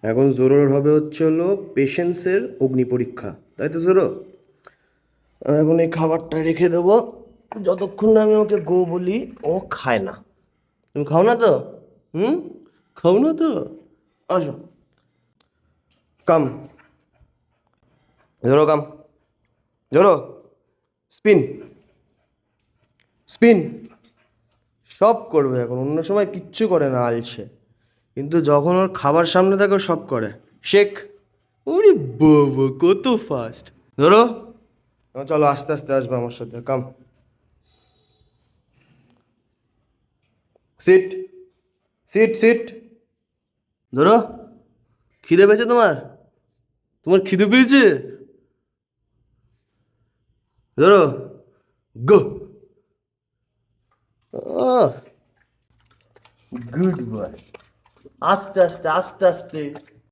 এখন জোরোর হবে হচ্ছে হলো পেশেন্সের অগ্নি পরীক্ষা, তাই তো জোরো? এখন এই খাবারটা রেখে দেবো যতক্ষণ না আমি ওকে গো বলি। ও খায় না। তুমি খাও না তো? হুম, খাও না তো? আসো, কাম, জোরো কাম, জোরো, স্পিন, স্পিন। সব করবে এখন, অন্য সময় কিচ্ছু করে না আলছে, কিন্তু যখন ওর খাবার সামনে থাকে ও সব করে। শেখ, ওরে বাবা কত ফাস্ট! ধরো, চলো আস্তে আস্তে আসবে আমার সাথে, কাম, সিট, সিট, সিট। ধরো, খিদে পেয়েছে তোমার? তোমার খিদে পেয়েছে? ধরো, গো। Good boy. আস্তে আস্তে, আস্তে আস্তে।